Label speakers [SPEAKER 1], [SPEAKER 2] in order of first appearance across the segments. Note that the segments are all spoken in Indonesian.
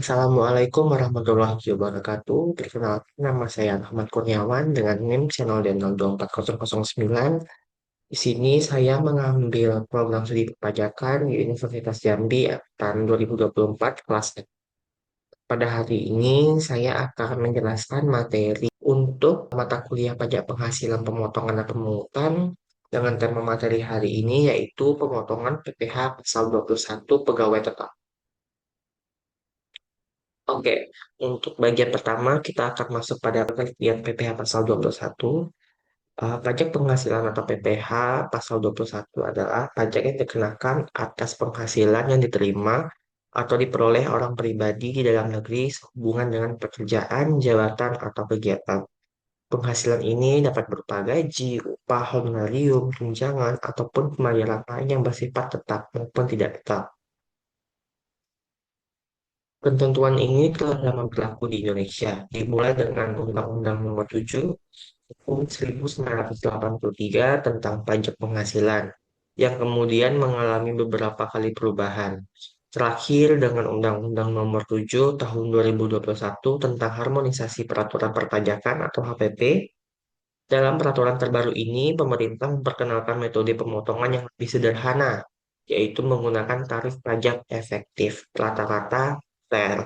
[SPEAKER 1] Assalamualaikum warahmatullahi wabarakatuh. Perkenalkan nama saya Ahmad Kurniawan dengan NIM 024009. Di sini saya mengambil program studi perpajakan di Universitas Jambi tahun 2024 kelas F. Pada hari ini saya akan menjelaskan materi untuk mata kuliah pajak penghasilan pemotongan dan pemungutan dengan tema materi hari ini yaitu pemotongan PPh pasal 21 pegawai tetap. Oke, untuk bagian pertama kita akan masuk pada pengertian PPh pasal 21. Pajak penghasilan atau PPh pasal 21 adalah pajak yang dikenakan atas penghasilan yang diterima atau diperoleh orang pribadi di dalam negeri sehubungan dengan pekerjaan, jabatan, atau kegiatan. Penghasilan ini dapat berupa gaji, upah, honorarium, tunjangan, ataupun pembayaran lain yang bersifat tetap maupun tidak tetap. Ketentuan ini telah lama berlaku di Indonesia, dimulai dengan Undang-Undang Nomor 7 Tahun 1983 tentang pajak penghasilan, yang kemudian mengalami beberapa kali perubahan. Terakhir dengan Undang-Undang Nomor 7 Tahun 2021 tentang Harmonisasi Peraturan Perpajakan atau HPP. Dalam peraturan terbaru ini, pemerintah memperkenalkan metode pemotongan yang lebih sederhana, yaitu menggunakan tarif pajak efektif rata-rata TER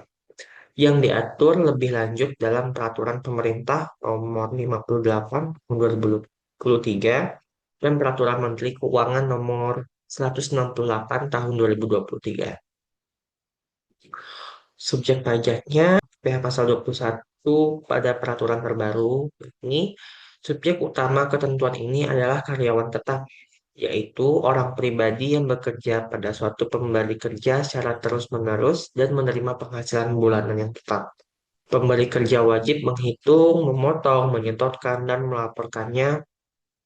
[SPEAKER 1] yang diatur lebih lanjut dalam Peraturan Pemerintah Nomor 58 Tahun 2023 dan Peraturan Menteri Keuangan Nomor 168 Tahun 2023. Subjek pajaknya PH Pasal 21 pada peraturan terbaru ini, subjek utama ketentuan ini adalah karyawan tetap, yaitu orang pribadi yang bekerja pada suatu pemberi kerja secara terus-menerus dan menerima penghasilan bulanan yang tetap. Pemberi kerja wajib menghitung, memotong, menyetorkan, dan melaporkannya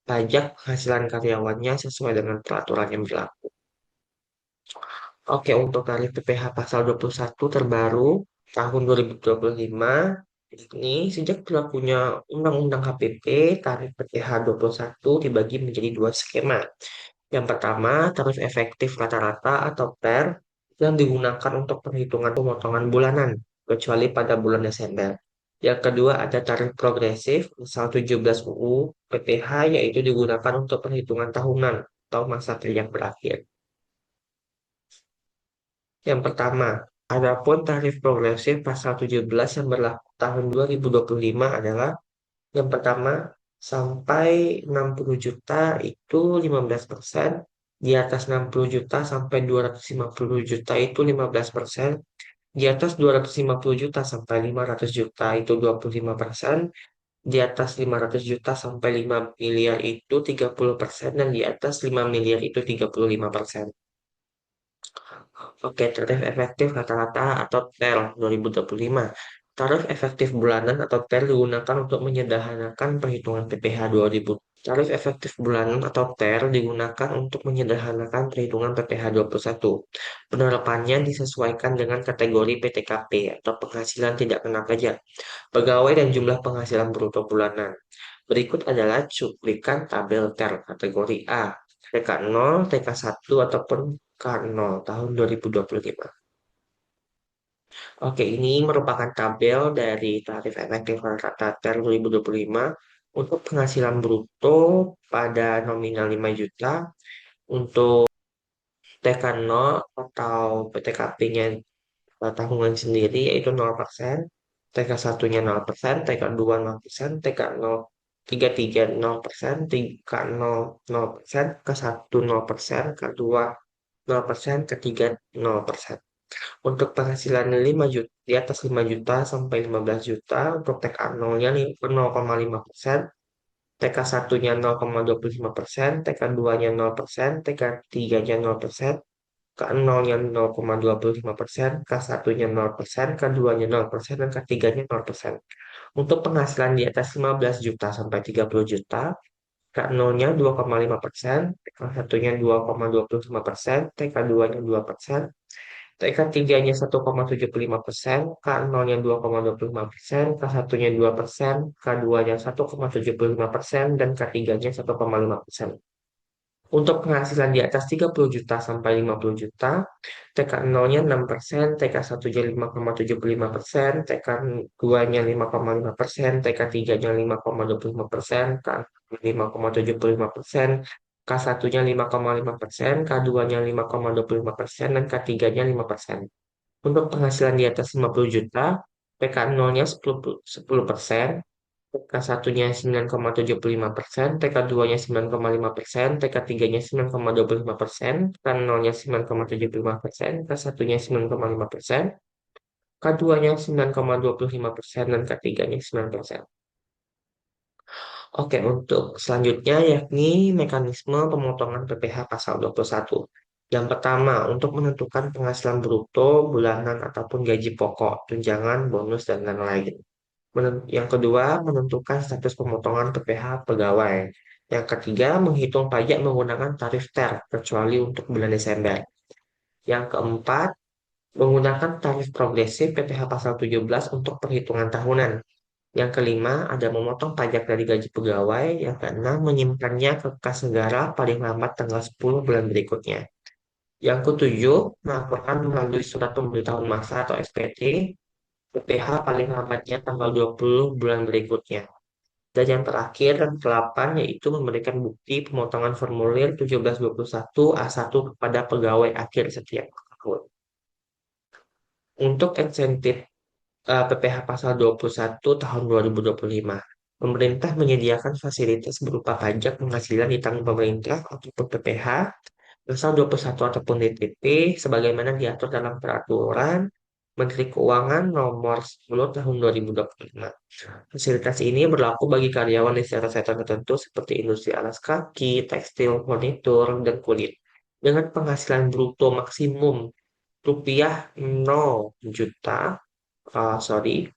[SPEAKER 1] pajak penghasilan karyawannya sesuai dengan peraturan yang berlaku. Oke, untuk tarif PPh pasal 21 terbaru tahun 2025, ini sejak berlakunya Undang-Undang HPP, tarif PPh 21 dibagi menjadi dua skema. Yang pertama, tarif efektif rata-rata atau TER yang digunakan untuk perhitungan pemotongan bulanan, kecuali pada bulan Desember. Yang kedua, ada tarif progresif, misal 17 UU PPh, yaitu digunakan untuk perhitungan tahunan atau masa kerja berakhir. Yang pertama, adapun tarif progresif pasal 17 yang berlaku tahun 2025 adalah yang pertama, sampai 60 juta itu 15%, di atas 60 juta sampai 250 juta itu 15%, di atas 250 juta sampai 500 juta itu 25%, di atas 500 juta sampai 5 miliar itu 30%, dan di atas 5 miliar itu 35%. Oke, tarif efektif rata-rata atau TER 2025. Tarif efektif bulanan atau TER digunakan untuk menyederhanakan perhitungan PPh 2000. Tarif efektif bulanan atau TER digunakan untuk menyederhanakan perhitungan PPh 21. Penerapannya disesuaikan dengan kategori PTKP atau penghasilan tidak kena pajak, pegawai dan jumlah penghasilan bruto bulanan. Berikut adalah cuplikan tabel TER kategori A, TK0, TK1, ataupun K0 tahun 2025. Oke, ini merupakan tabel dari tarif efektif rata TER 2025 untuk penghasilan bruto pada nominal 5 juta, untuk TK0 atau PTKP-nya tahunan sendiri yaitu 0%, TK1-nya 0%, TK2 0%, TK0 33 0%, TK0 0%, K1 0%, K2 0%, K3 0%. Untuk penghasilan 5 juta, di atas 5 juta sampai 15 juta, untuk TK0-nya 0,5%, TK1-nya 0,25%, TK2-nya 0%, TK3-nya 0%, K0-nya 0,25%, K1-nya 0%, K2-nya 0%, dan K3-nya 0%. Untuk penghasilan di atas 15 juta sampai 30 juta, K0-nya 2,5%, TK1-nya 2,25%, TK2-nya 2%, TK3-nya 1,75%, K0-nya 2,25%, K1-nya 2%, K2-nya 1,75%, dan K3-nya 1,5%. Untuk penghasilan di atas 30 juta sampai 50 juta, TK 0-nya 6%, TK 1-nya 5,75%, TK 2-nya 5,5%, TK 3-nya 5,25%, K 5,75%, K1-nya 5,5%, K2-nya 5,25%, dan K3-nya 5%. Untuk penghasilan di atas 50 juta, PK 0-nya 10%, TK 1-nya 9,75%, TK 2-nya 9,5%, TK 3-nya 9,25%, K 0-nya 9,75%, K 1-nya 9,5%, K 2-nya 9,25%, dan K 3-nya 9%. Oke, untuk selanjutnya yakni mekanisme pemotongan PPh pasal 21. Yang pertama, untuk menentukan penghasilan bruto, bulanan, ataupun gaji pokok, tunjangan, bonus, dan lain-lain. Yang kedua, menentukan status pemotongan PPh pegawai. Yang ketiga, menghitung pajak menggunakan tarif TER, kecuali untuk bulan Desember. Yang keempat, menggunakan tarif progresif PPh pasal 17 untuk perhitungan tahunan. Yang kelima, ada memotong pajak dari gaji pegawai. Yang keenam, menyimpannya ke kas negara paling lambat tanggal 10 bulan berikutnya. Yang ketujuh, melaporkan melalui surat pemberitahuan masa atau SPT, PPh paling lambatnya tanggal 20 bulan berikutnya. Dan yang terakhir, dan ke-8, yaitu memberikan bukti pemotongan formulir 1721 A1 kepada pegawai akhir setiap tahun. Untuk insentif PPh pasal 21 tahun 2025. Pemerintah menyediakan fasilitas berupa pajak penghasilan ditanggung pemerintah ataupun PPh, pasal 21 ataupun DTP, sebagaimana diatur dalam peraturan Menteri Keuangan nomor 10 tahun 2025. Fasilitas ini berlaku bagi karyawan di sektor-sektor tertentu seperti industri alas kaki, tekstil, furnitur, dan kulit. Dengan penghasilan bruto maksimum rupiah 0 juta, sorry,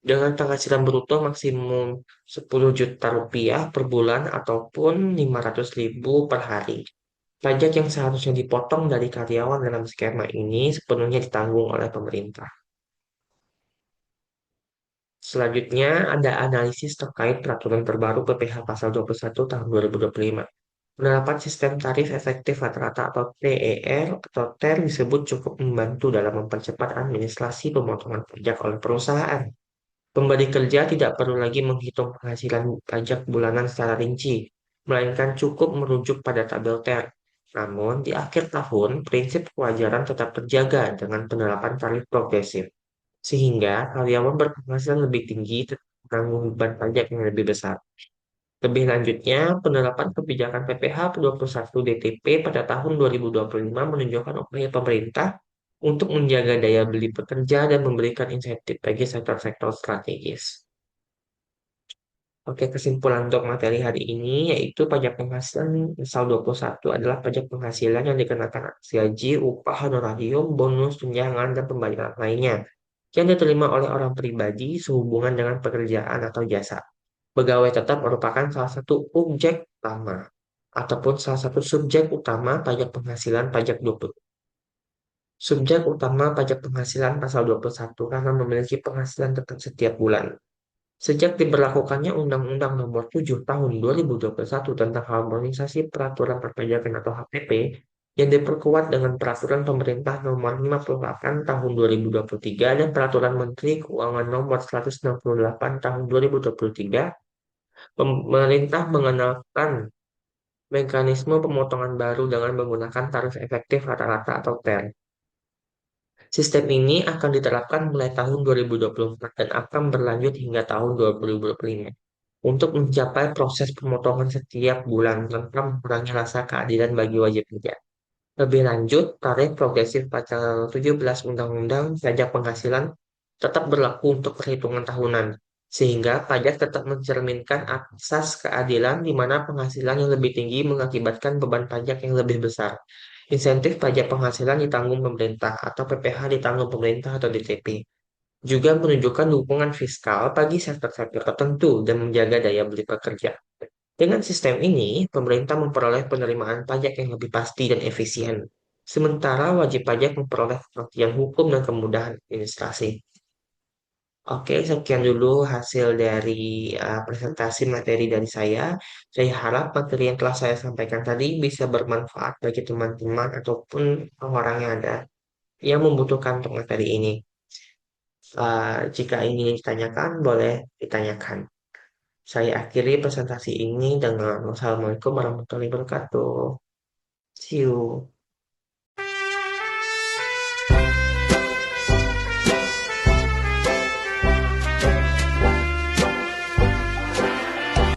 [SPEAKER 1] dengan penghasilan bruto maksimum 10 juta rupiah per bulan ataupun 500.000 per hari. Pajak yang seharusnya dipotong dari karyawan dalam skema ini sepenuhnya ditanggung oleh pemerintah. Selanjutnya, ada analisis terkait peraturan terbaru PPh pasal 21 tahun 2025. Penerapan sistem tarif efektif rata-rata atau TER atau TER disebut cukup membantu dalam mempercepat administrasi pemotongan pajak oleh perusahaan. Pemberi kerja tidak perlu lagi menghitung penghasilan pajak bulanan secara rinci, melainkan cukup merujuk pada tabel TER. Namun, di akhir tahun, prinsip kewajaran tetap terjaga dengan penerapan tarif progresif, sehingga karyawan berpenghasilan lebih tinggi tetap menanggung beban pajak yang lebih besar. Lebih lanjutnya, penerapan kebijakan PPh 21 DTP pada tahun 2025 menunjukkan upaya pemerintah untuk menjaga daya beli pekerja dan memberikan insentif bagi sektor-sektor strategis. Oke, kesimpulan untuk materi hari ini yaitu pajak penghasilan pasal 21 adalah pajak penghasilan yang dikenakan atas gaji, upah, honorarium, bonus, tunjangan, dan pembayaran lainnya yang diterima oleh orang pribadi sehubungan dengan pekerjaan atau jasa. Pegawai tetap merupakan salah satu objek utama ataupun salah satu subjek utama pajak penghasilan pajak 20. Subjek utama pajak penghasilan pasal 21 karena memiliki penghasilan tetap setiap bulan. Sejak diberlakukannya Undang-Undang Nomor 7 Tahun 2021 tentang Harmonisasi Peraturan Perpajakan atau HPP yang diperkuat dengan Peraturan Pemerintah Nomor 58 Tahun 2023 dan Peraturan Menteri Keuangan Nomor 168 Tahun 2023, pemerintah mengenalkan mekanisme pemotongan baru dengan menggunakan tarif efektif rata-rata atau TER. Sistem ini akan diterapkan mulai tahun 2024 dan akan berlanjut hingga tahun 2025 untuk mencapai proses pemotongan setiap bulan tanpa mengurangi rasa keadilan bagi wajib pajak. Lebih lanjut, tarif progresif pasal 17 Undang-Undang Pajak Penghasilan tetap berlaku untuk perhitungan tahunan, sehingga pajak tetap mencerminkan asas keadilan di mana penghasilan yang lebih tinggi mengakibatkan beban pajak yang lebih besar. Insentif pajak penghasilan ditanggung pemerintah atau PPh ditanggung pemerintah atau DTP. Juga menunjukkan dukungan fiskal bagi sektor-sektor tertentu dan menjaga daya beli pekerja. Dengan sistem ini, pemerintah memperoleh penerimaan pajak yang lebih pasti dan efisien, sementara wajib pajak memperoleh kepastian hukum dan kemudahan administrasi. Oke, sekian dulu hasil dari presentasi materi dari saya. Saya harap materi yang telah saya sampaikan tadi bisa bermanfaat bagi teman-teman ataupun orang yang ada yang membutuhkan untuk materi ini. Jika ingin ditanyakan, boleh ditanyakan. Saya akhiri presentasi ini dengan wassalamualaikum warahmatullahi wabarakatuh. See you.